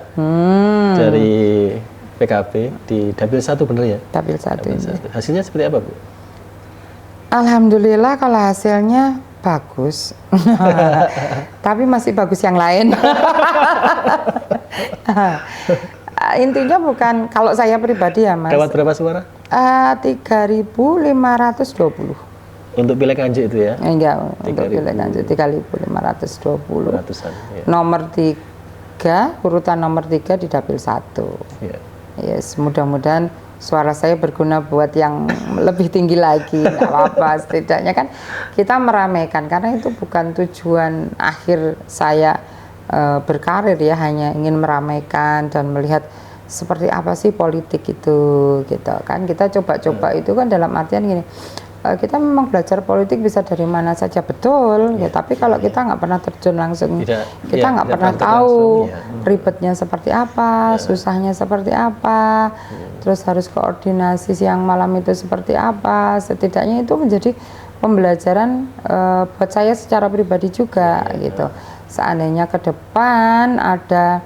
Dari PKB di Dapil 1 bener ya? Dapil 1. Hasilnya seperti apa, Bu? Alhamdulillah kalau hasilnya bagus. Tapi masih bagus yang lain. Intinya bukan, kalau saya pribadi ya Mas. Dapat berapa suara? 3.520. Untuk pileg Nganjuk itu ya? Enggak, untuk pileg Nganjuk 3.520. Ya. Nomor 3, urutan nomor 3 di Dapil 1. Ya. Yes, mudah-mudahan suara saya berguna buat yang lebih tinggi lagi. Nggak apa-apa, setidaknya kan kita meramaikan, karena itu bukan tujuan akhir saya berkarir ya, hanya ingin meramaikan dan melihat seperti apa sih politik itu gitu kan. Kita coba-coba itu kan dalam artian gini, kita memang belajar politik bisa dari mana saja, betul ya, tapi kalau kita nggak pernah terjun langsung, kita nggak pernah tahu ribetnya seperti apa, susahnya seperti apa, terus harus koordinasi siang malam itu seperti apa. Setidaknya itu menjadi pembelajaran buat saya secara pribadi juga gitu. Seandainya ke depan ada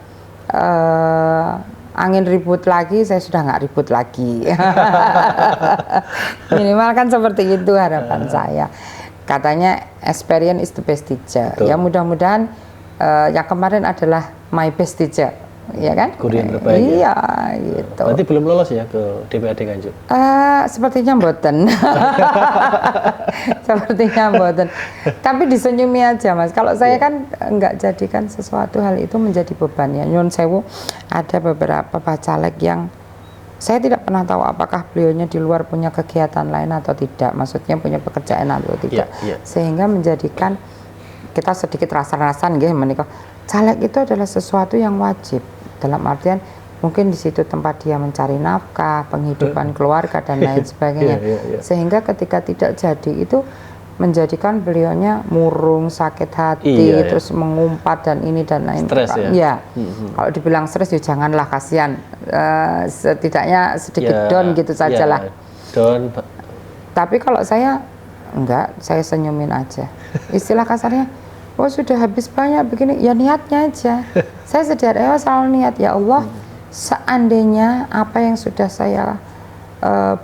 angin ribut lagi, saya sudah nggak ribut lagi. Minimal kan seperti itu harapan saya. Katanya experience is the best teacher. Betul. Ya mudah-mudahan yang kemarin adalah my best teacher, ya kan? Guru yang terbaik. Iya, gitu. Berarti belum lolos ya ke DPRD Nganjuk? Sepertinya mboten. Sepertinya mboten. Tapi disenyumi aja Mas. Kalau saya kan nggak jadikan sesuatu hal itu menjadi beban ya. Nyun sewu, ada beberapa bacalek yang saya tidak pernah tahu apakah beliaunya di luar punya kegiatan lain atau tidak. Maksudnya punya pekerjaan atau tidak. Sehingga menjadikan kita sedikit rasa-rasan nggih menika. Caleg itu adalah sesuatu yang wajib. Dalam artian mungkin di situ tempat dia mencari nafkah, penghidupan keluarga dan lain sebagainya. Sehingga ketika tidak jadi itu menjadikan beliaunya murung, sakit hati, terus mengumpat dan ini dan lain. Stres ya? Kalau dibilang stres ya janganlah, kasihan. Setidaknya sedikit down gitu sajalah. Down. Tapi kalau saya enggak, saya senyumin aja. Istilah kasarnya, oh sudah habis banyak begini, ya niatnya aja. Saya sedianya selalu niat, ya Allah, seandainya apa yang sudah saya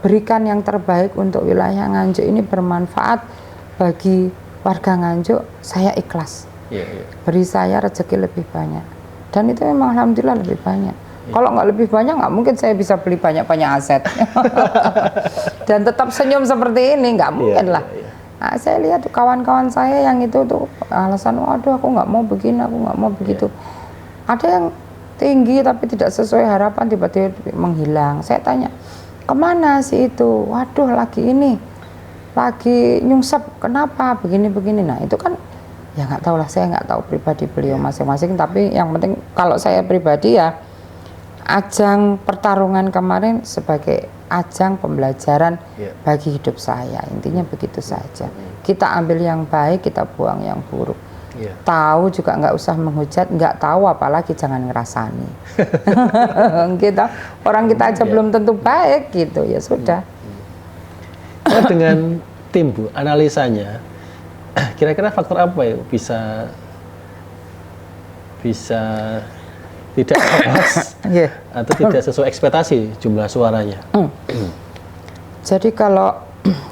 berikan yang terbaik untuk wilayah Nganjuk ini bermanfaat bagi warga Nganjuk, saya ikhlas. Beri saya rezeki lebih banyak. Dan itu memang alhamdulillah lebih banyak. Kalau nggak lebih banyak, nggak mungkin saya bisa beli banyak-banyak aset. Dan tetap senyum seperti ini, nggak mungkin lah. Nah, saya lihat kawan-kawan saya yang itu tuh alasan, waduh aku nggak mau begini, aku nggak mau begitu. Ada yang tinggi tapi tidak sesuai harapan, tiba-tiba menghilang. Saya tanya, kemana sih itu? Waduh lagi ini, lagi nyungsep, kenapa begini-begini? Nah itu kan ya nggak tahu lah, saya nggak tahu pribadi beliau masing-masing. Tapi yang penting kalau saya pribadi ya, ajang pertarungan kemarin sebagai ajang pembelajaran bagi hidup saya. Intinya begitu saja. Kita ambil yang baik, kita buang yang buruk. Tahu juga nggak usah menghujat, nggak tahu apalagi jangan ngerasani. Kita orang kita aja belum tentu baik gitu, ya sudah. Dengan tim Bu, analisanya kira-kira faktor apa ya bisa tidak pas atau tidak sesuai ekspektasi jumlah suaranya? Jadi kalau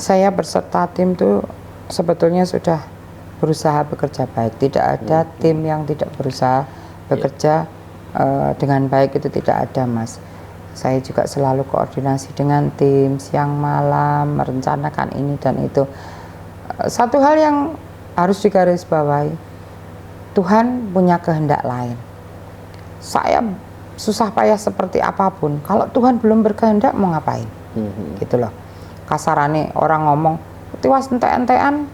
saya berserta tim tuh sebetulnya sudah berusaha bekerja baik. Tidak ada tim yang tidak berusaha bekerja dengan baik, itu tidak ada Mas. Saya juga selalu koordinasi dengan tim siang malam, merencanakan ini dan itu. Satu hal yang harus digarisbawahi, Tuhan punya kehendak lain. Saya susah payah seperti apapun, kalau Tuhan belum berkehendak mau ngapain? Gitu loh. Kasarane orang ngomong, tiwas entek-entekan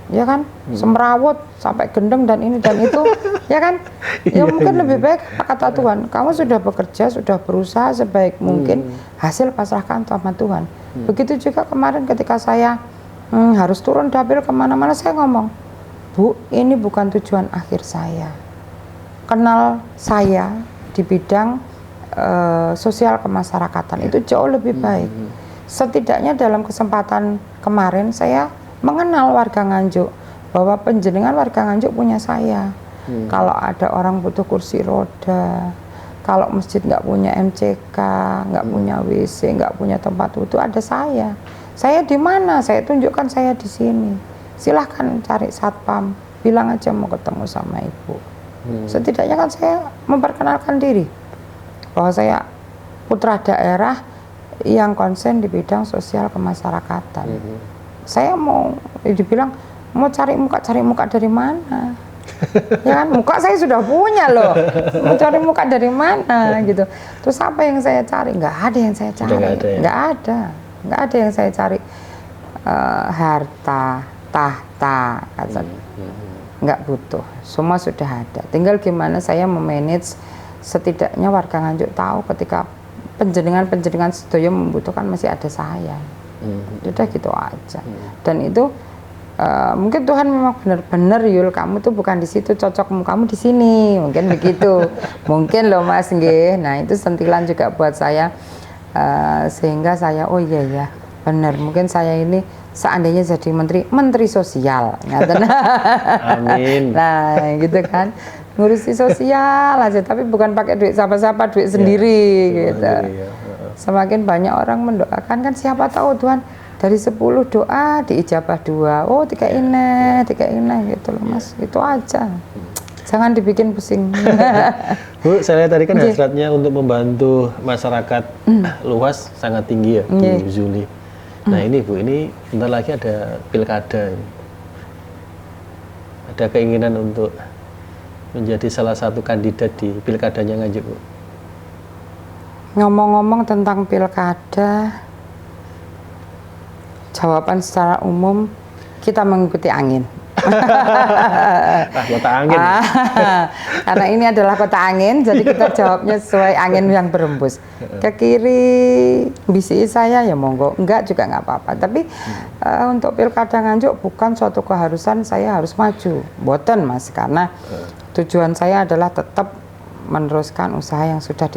ya kan, semrawut sampai gendeng dan ini dan itu, ya kan, ya mungkin lebih baik kata Tuhan, kamu sudah bekerja, sudah berusaha sebaik mungkin, hasil pasrahkan sama Tuhan. Begitu juga kemarin ketika saya harus turun dapil kemana-mana, saya ngomong, Bu, ini bukan tujuan akhir saya. Kenal saya di bidang sosial kemasyarakatan itu jauh lebih baik. Setidaknya dalam kesempatan kemarin saya mengenal warga Nganjuk, bahwa penjenengan warga Nganjuk punya saya. Kalau ada orang butuh kursi roda, kalau masjid nggak punya MCK, nggak punya WC, nggak punya tempat wudhu, ada saya. Saya di mana? Saya tunjukkan saya di sini. Silahkan cari satpam, bilang aja mau ketemu sama ibu. Setidaknya kan saya memperkenalkan diri bahwa saya putra daerah yang konsen di bidang sosial kemasyarakatan. Saya mau dibilang mau cari muka dari mana? Ya kan, muka saya sudah punya loh, mau cari muka dari mana gitu. Terus apa yang saya cari? Nggak ada yang saya cari, nggak ada yang saya cari. Harta, tahta, nggak butuh, semua sudah ada. Tinggal gimana saya memanage, setidaknya warga Nganjuk tahu ketika penjenengan sedaya membutuhkan masih ada saya. Udah gitu aja. Dan itu mungkin Tuhan memang benar-benar, Yul, kamu tuh bukan di situ, cocokmu kamu di sini, mungkin begitu. Mungkin loh Mas nggih. Nah, itu sentilan juga buat saya, sehingga saya oh iya ya benar, mungkin saya ini seandainya jadi menteri sosial. Amin. Nah, gitu kan, ngurusi sosial aja, tapi bukan pakai duit siapa-siapa, duit sendiri gitu. Semakin banyak orang mendoakan, kan siapa tahu Tuhan dari 10 doa diijabah 2. Oh, tiga ini gitu loh Mas. Gitu aja. Jangan dibikin pusing. Bu, saya lihat tadi kan hasratnya untuk membantu masyarakat luas sangat tinggi ya, Bu Zuli. Nah ini Bu, ini bentar lagi ada pilkada. Ada keinginan untuk menjadi salah satu kandidat di pilkadanya Nganjuk, Bu. Ngomong-ngomong tentang pilkada, jawaban secara umum kita mengikuti angin. Kota angin. Karena ini adalah kota angin, jadi kita jawabnya sesuai angin yang berembus. Ke kiri bisi saya ya monggo, enggak juga nggak apa-apa. Tapi untuk pilkada Nganjuk bukan suatu keharusan saya harus maju, boten Mas, karena tujuan saya adalah tetap meneruskan usaha yang sudah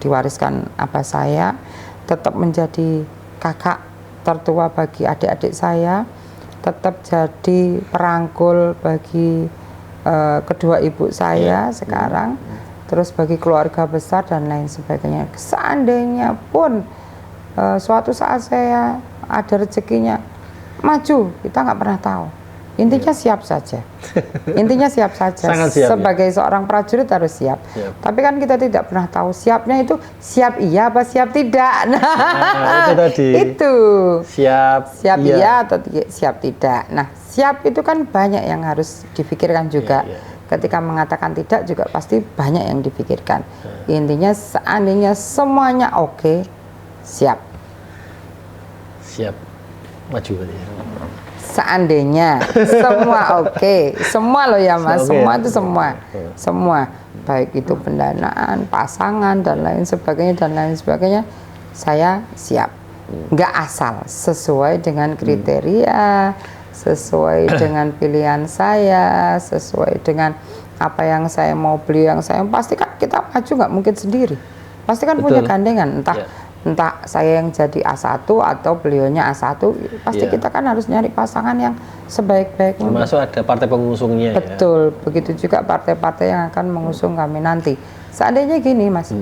diwariskan abah saya, tetap menjadi kakak tertua bagi adik-adik saya, tetap jadi perangkul bagi kedua ibu saya sekarang, terus bagi keluarga besar dan lain sebagainya. Seandainya pun suatu saat saya ada rezekinya maju, kita nggak pernah tahu. Intinya siap saja. Intinya siap saja. Siap, sebagai seorang prajurit harus siap. Tapi kan kita tidak pernah tahu siapnya itu siap iya apa siap tidak. Nah, itu tadi. Itu. Siap iya atau siap tidak. Nah, siap itu kan banyak yang harus dipikirkan juga. Ketika mengatakan tidak juga pasti banyak yang dipikirkan. Intinya seandainya semuanya oke, siap. Siap. Maju ya. Seandainya semua oke, semua loh ya Mas, semua itu semua, baik itu pendanaan, pasangan dan lain sebagainya, saya siap, nggak asal, sesuai dengan kriteria, sesuai dengan pilihan saya, sesuai dengan apa yang saya mau beli, yang saya pasti kan kita maju nggak mungkin sendiri, pasti kan punya gandengan, entah saya yang jadi A1 atau beliaunya A1, pasti kita kan harus nyari pasangan yang sebaik-baiknya. Termasuk ada partai pengusungnya. Betul, begitu juga partai-partai yang akan mengusung kami nanti. Seandainya gini Mas,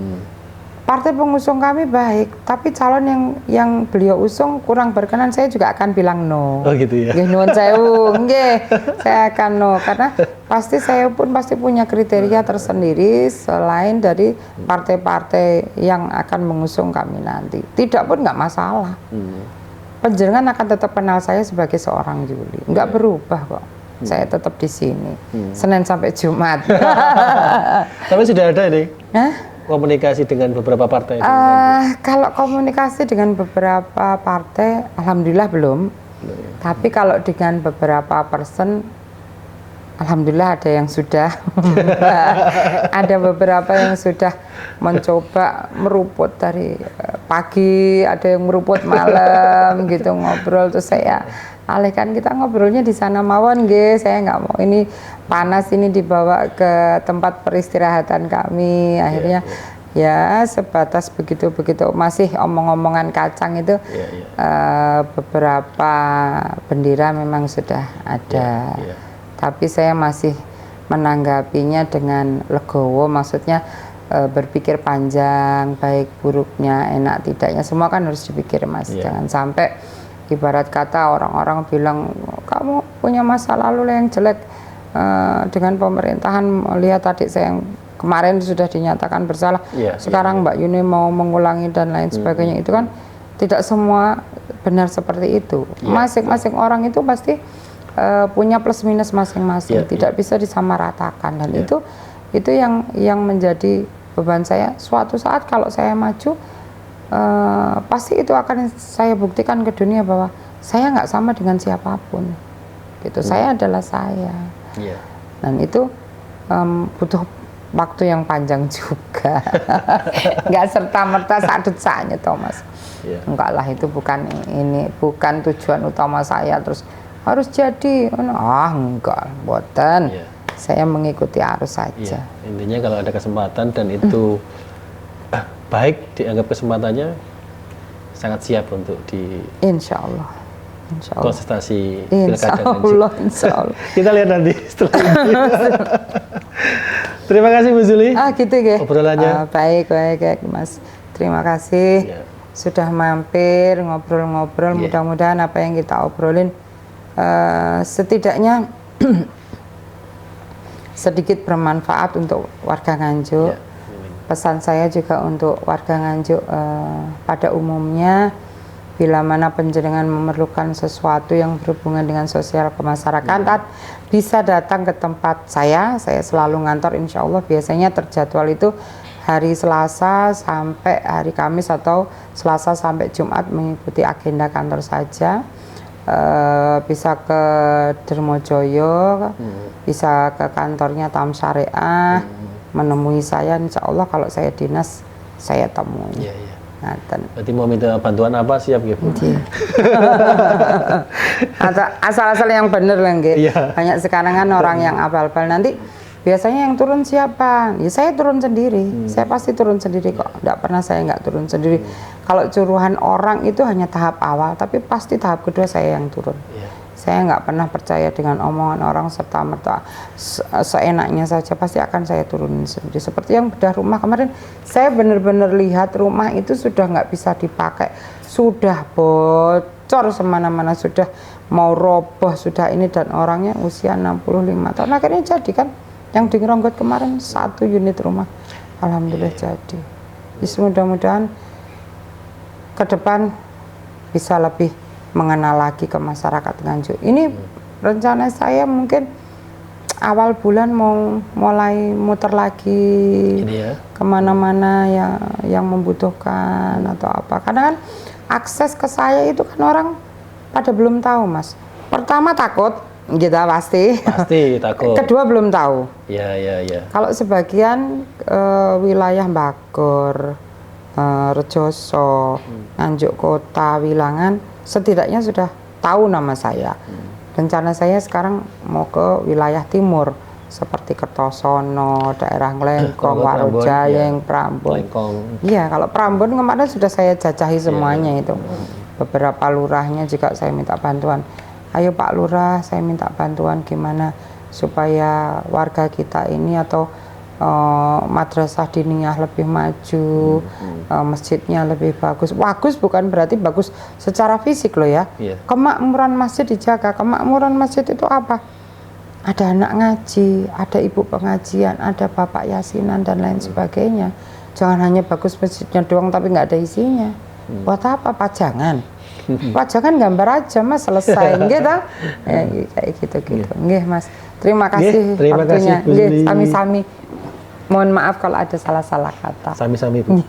partai pengusung kami baik, tapi calon yang beliau usung kurang berkenan, saya juga akan bilang no. Oh gitu ya. Nggih nuwun sewu, nggih, saya akan no, karena pasti saya pun pasti punya kriteria tersendiri selain dari partai-partai yang akan mengusung kami nanti. Tidak pun nggak masalah. Penjenengan akan tetap kenal saya sebagai seorang Yuli, nggak berubah kok. Saya tetap di sini, Senin sampai Jumat. Tapi sudah ada nih. Komunikasi dengan beberapa partai? Kalau komunikasi dengan beberapa partai, alhamdulillah belum. Tapi kalau dengan beberapa person, alhamdulillah ada yang sudah, ada beberapa yang sudah mencoba meruput dari pagi, ada yang meruput malam gitu ngobrol, terus saya alihkan kita ngobrolnya di sana mawon nggih, saya nggak mau ini panas, ini dibawa ke tempat peristirahatan kami. Akhirnya ya sebatas begitu-begitu, masih omong-omongan kacang itu. Beberapa bendera memang sudah ada, tapi saya masih menanggapinya dengan legowo, maksudnya berpikir panjang, baik buruknya, enak tidaknya, semua kan harus dipikir Mas. Jangan sampai ibarat kata orang-orang bilang kamu punya masa lalu yang jelek dengan pemerintahan. Lihat adik saya yang kemarin sudah dinyatakan bersalah, sekarang Mbak Yuni mau mengulangi dan lain sebagainya. Itu kan tidak semua benar seperti itu. Masing-masing orang itu pasti punya plus minus masing-masing, tidak bisa disamaratakan. Dan itu yang menjadi beban saya. Suatu saat kalau saya maju, pasti itu akan saya buktikan ke dunia bahwa saya nggak sama dengan siapapun gitu. Saya adalah saya. Dan itu butuh waktu yang panjang juga. Nggak serta-merta sadut saatnya Thomas. Enggak lah, itu bukan tujuan utama saya terus harus jadi. Enggak, boten. Saya mengikuti arus saja. Intinya kalau ada kesempatan dan itu baik dianggap kesempatannya, sangat siap untuk di Insya Allah konsultasi pilkada Insya Allah. Kita lihat nanti setelah ini. Terima kasih Bu Zuli. Gitu ya. Obrolannya. Baik Mas. Terima kasih sudah mampir ngobrol-ngobrol. Mudah-mudahan apa yang kita obrolin setidaknya sedikit bermanfaat untuk warga Nganjuk. Pesan saya juga untuk warga Nganjuk pada umumnya, bila mana penjenengan memerlukan sesuatu yang berhubungan dengan sosial kemasyarakatan, bisa datang ke tempat saya selalu ngantor, insya Allah biasanya terjadwal itu hari Selasa sampai hari Kamis atau Selasa sampai Jumat, mengikuti agenda kantor saja. Bisa ke Dermojoyo, bisa ke kantornya Tam Syariah, menemui saya, insya Allah kalau saya dinas saya temui. Berarti mau minta bantuan apa siap gitu? Asal-asal yang bener lah gitu. Banyak sekarang kan orang yang abal-abal, nanti biasanya yang turun siapa? Ya saya turun sendiri, saya pasti turun sendiri kok. Nggak pernah saya nggak turun sendiri. Kalau curuhan orang itu hanya tahap awal, tapi pasti tahap kedua saya yang turun. Saya nggak pernah percaya dengan omongan orang serta-merta seenaknya saja, pasti akan saya turunin sendiri. Seperti yang bedah rumah kemarin, saya benar-benar lihat rumah itu sudah nggak bisa dipakai, sudah bocor semana-mana, sudah mau roboh, sudah ini, dan orangnya usia 65 tahun. Akhirnya jadi kan, yang di Ngeronggot kemarin 1 unit rumah, alhamdulillah jadi. Jadi mudah-mudahan ke depan bisa lebih mengenal lagi ke masyarakat Nganjuk. Ini rencana saya mungkin awal bulan mau mulai muter lagi kemana-mana yang membutuhkan atau apa. Karena kan akses ke saya itu kan orang pada belum tahu Mas. Pertama takut, kita pasti takut. Kedua belum tahu. Kalau sebagian wilayah Bagor, Rejoso, Nganjuk Kota, Wilangan, setidaknya sudah tahu nama saya. Rencana saya sekarang mau ke wilayah timur seperti Kertosono, daerah Nglengkong, Warojayeng, Prambon. Iya, kalau Prambon kemarin sudah saya jajahi semuanya itu. Beberapa lurahnya juga saya minta bantuan. Ayo Pak Lurah, saya minta bantuan gimana supaya warga kita ini atau madrasah diniyah lebih maju, masjidnya lebih bagus. Bagus bukan berarti bagus secara fisik loh ya. Kemakmuran masjid dijaga. Kemakmuran masjid itu apa? Ada anak ngaji, ada ibu pengajian, ada bapak yasinan dan lain sebagainya. Jangan hanya bagus masjidnya doang tapi nggak ada isinya. Buat apa pajangan? Pajangan gambar aja Mas, selesai gitu. Kayak gitu-gitu. Nggih Mas. Terima kasih waktunya. Nggih, sami-sami. Mohon maaf kalau ada salah-salah kata. Sami-sami Bu.